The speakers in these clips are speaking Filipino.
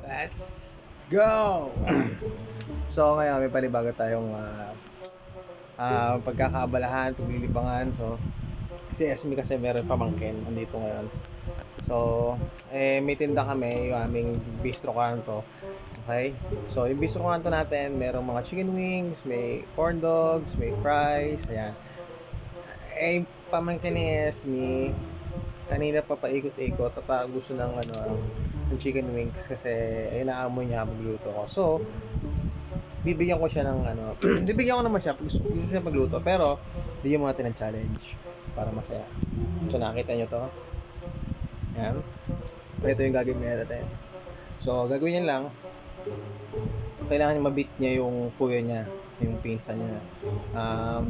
Let's go! So ngayon may panibago tayong pagkakaabalahan, paglilibangan. So si Esme kasi meron pamangkin andito ngayon. So may tinda kami, yung aming bistro kanto. Okay? So yung bistro kanto natin, merong mga chicken wings, may corn dogs, may fries, ayan. Pamangkin ni Esme kanina pa paikot-ikot at gusto ng ng chicken wings kasi inaamoy niya magluto ko. So bibigyan ko siya ng bibigyan ko naman siya gusto siya magluto, pero bigyan mo natin ng challenge para masaya. So nakita niyo to. Yan. Ito yung gagawin natin. So gagawin niya lang, kailangan niya mabit niya yung kuya niya, yung pinsan niya.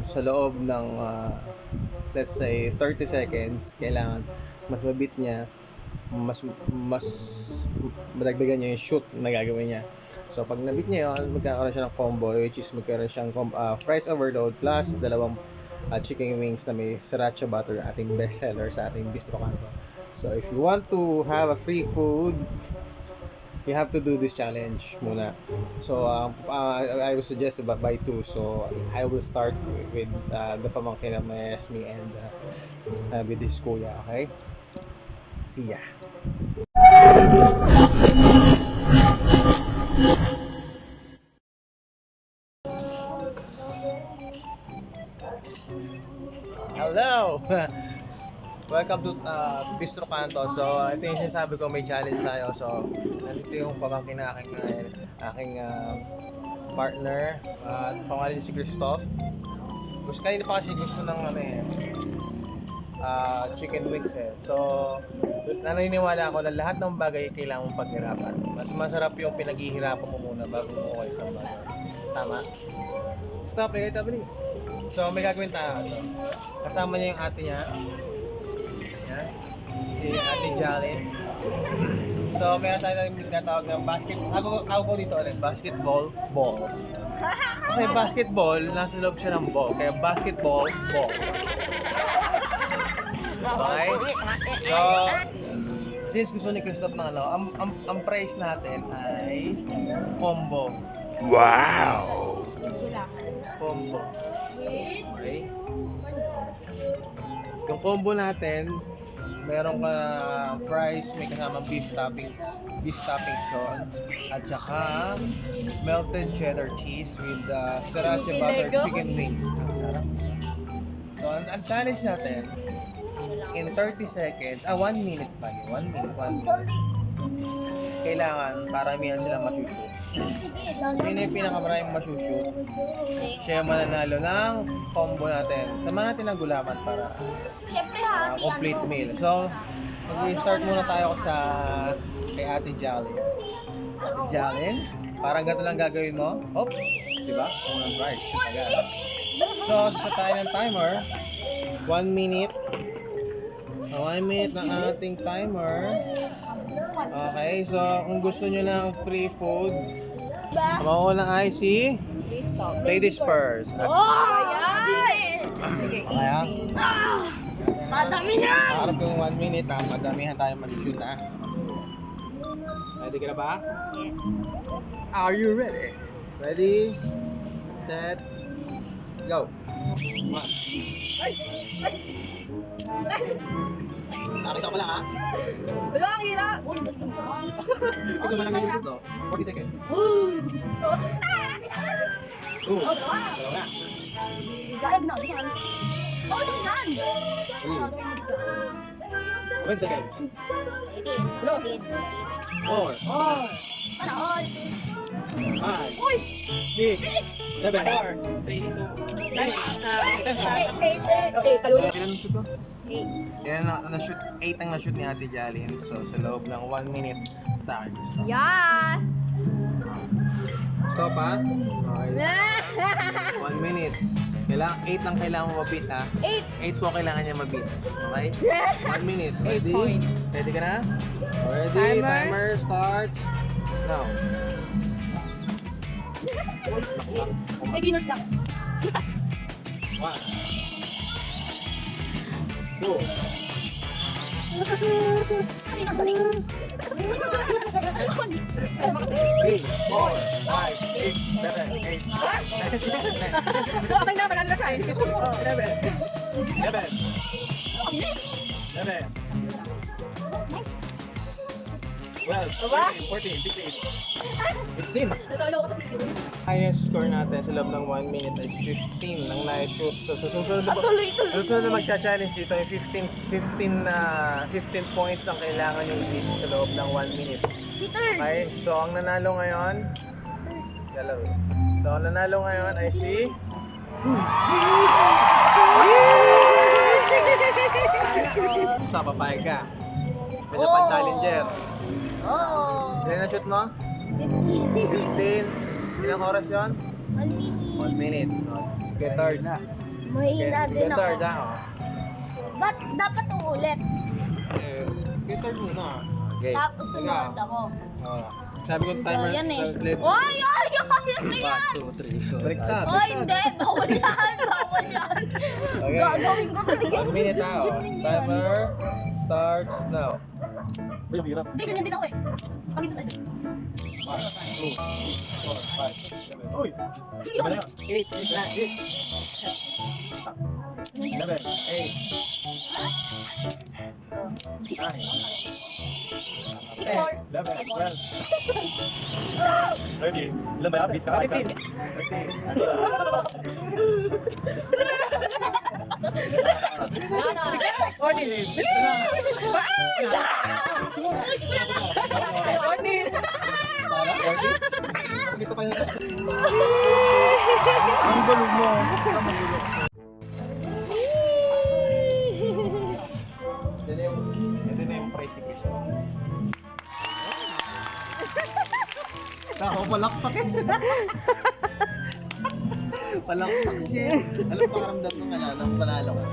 Sa loob ng let's say 30 seconds, kailangan mas mabit niya, mas madagdagan niya yung shoot na gagawin niya. So pag nabit niya yun, magkakaroon siya ng combo, which is magkakaroon siyang fries overload plus dalawang chicken wings na may sriracha butter, ating best seller sa ating bistro kanto. So if you want to have a free food, you have to do this challenge muna. So I would suggest by 2. So I will start with the pamangkin of my Esme and with this kuya, okay? See ya. Hello! Welcome to Bistro Kanto. So, ito yung sinasabi ko, may challenge tayo. So, nandito yung pamangkin na aking partner. Pangalan si Christoph. Kanina pa kasi gusto ng chicken wings eh. So, naniniwala ako na lahat ng bagay kailangan mong paghirapan. Mas masarap yung pinaghihirapan mo muna bago mo okay sa bagay. Tama? Stop, tabi. So, may gagawin tayo. Kasama niya yung ate niya. Yan. Si Ate Jalen. So, meron tayo tinatawag ng ako ko dito ulit, basketball ball. Kasi basketball, nasa loob siya ng ball. Kaya basketball ball. Okay? So, since gusto ni Christoph ng ang price natin ay combo. Wow! Combo. Okay? Yung combo natin, meron ka fries, may kasamang beef toppings yun, at saka melted cheddar cheese with sriracha butter chicken wings. Ang sarap. So, ang challenge natin, in 30 seconds, 1 minute pa yun, 1 minute. Kailangan, paramihan sila masushoot. Sino yung pinakamaraming masushoot, siya yung mananalo ng combo natin. Samahan natin ng gulaman para complete meal. So, mag-start muna tayo kay Ate Jalen. Ate Jalen, parang ganito lang gagawin mo. Hop, diba? Unang fries, shoot agad. So, sa tayo ng timer, 1 minute. 1 minute ng ating timer. Okay, so kung gusto nyo ng free food, mauuna ay si Ladies First. Ayan! Kaya? Madami na! Harap yung 1 minute madamihan tayo mag-shoot Ready ka na ba? Yes. Are you ready? Ready, set, go! 1. Nakisa ko lang ha? Wala, ang hirap! Ito ba lang yung ito? 40 seconds. Dalawa na. Gayag na, diyan. Oo, diyan! 20 seconds. 4, Ano, all? 5, Uy! 6, 7, 4, 3, 2, 1. Okay, talunin. Ilan ang shoot ko? 8. Yan ang na-shoot, 8 ang na-shoot ni Ate Jalen. So sa loob ng 1 minute, start. Yes! Stop ha? Okay. 1 minute. 8 ang kailangan mo mabit ha? 8 po kailangan niya mabit. Okay? 1 minute. Ready? Ready ka na? Ready? Timer starts now. May giners lang. 1, 2, Kami nang balik. Okay na, marami na siya eh. 15. Natalo ko sa sisiyo. Highest score natin sa loob ng 1 minute is 15 ng na-shoot. So, susunod na, Tuloy-tuloy. susunod na magcha-challenge dito ay 15 points ang kailangan yung hit sa loob ng 1 minute. Si Turn. Okay, so ang nanalo ngayon, dalawa. So ang nanalo ngayon ay si... Basta papayag ka. Medyo Oh. challenger. Oh. Ilan na shoot mo? 15. Ilang oras yon? 1 minute. Oh, get third. Mahina din Get third ako. ah. Ba't dapat uulit? Get third muna. Okay. Tapos sumunod ako. Oh. Sabi ko timer. Yan eh. let- Oy! Ano yan? Baliktad. Oy, hindi! Bawal yan! Bawal yan! Okay. Gagawin ko talaga. 1 minute ah. Oh. Timer starts now. Hindi, ganyan din ako eh. Pag ito tayo. 1, 2, 3, 4, 5, 6, 7. Uy! Hindi ako. 7, 8, 9, 10, 11, 12, 13. Ilan ba yan? Please, 14. Gusto pa yun. Ang gulo mo. Ito na yung price ni Cristo. Ako palakpak eh. Palakpak siya. Anong pakaramdam ng ng panalo ko?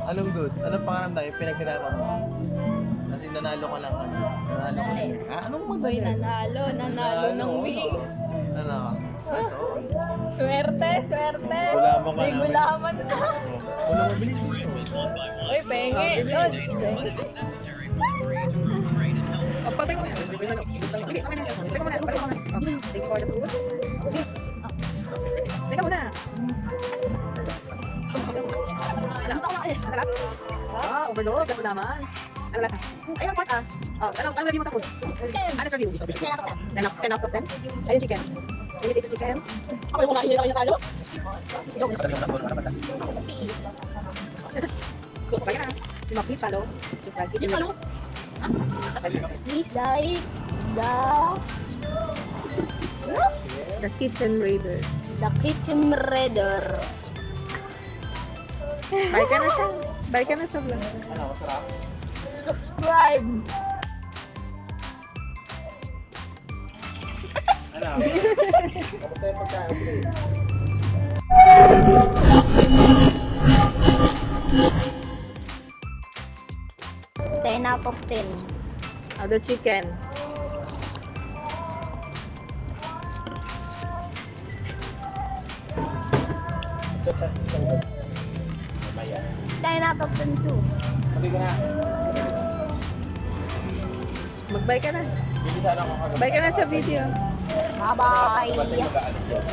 Anong goods? Anong pakaramdam? Yung pinaghirapan mo? Kasi nanalo ko lang. Nanalo ko lang. Anong madali? Nanalo ng wings. Ano? Swerte, swerte. Gulaman ka May na. gulaman ka. Wala mo bilhin. Uy, penge. Yun. Patay mo na. Okay, okay na. Teka muna. Teka muna. Thank you for the food. Please. Teka muna. Masarap? Ah, overload. Gaso naman. Ano lasa? Ayun, part ah. Oh, ano review mo sa food? Honest review. 10 out of 10? Ayun, chicken. Can you taste the chicken? Ako yung kumain nila kayo natalo. So, kaya na. Please follow. Subscribe. Yung ano? Please like The Kitchen Raider. the Kitchen Raider. Bye ka na sa. Bye ka na sa vlog. Ano, masarap? Subscribe. Ano? Kamusta yung pagkain? 10 out of 10. The chicken. Mamaya. 10 out of 10 too. Sabi ko na. Mag-bye ka na. Hindi sana ako kagabi. Bye ka na sa video. Bye-bye. Ba't ay mag-aalis yan?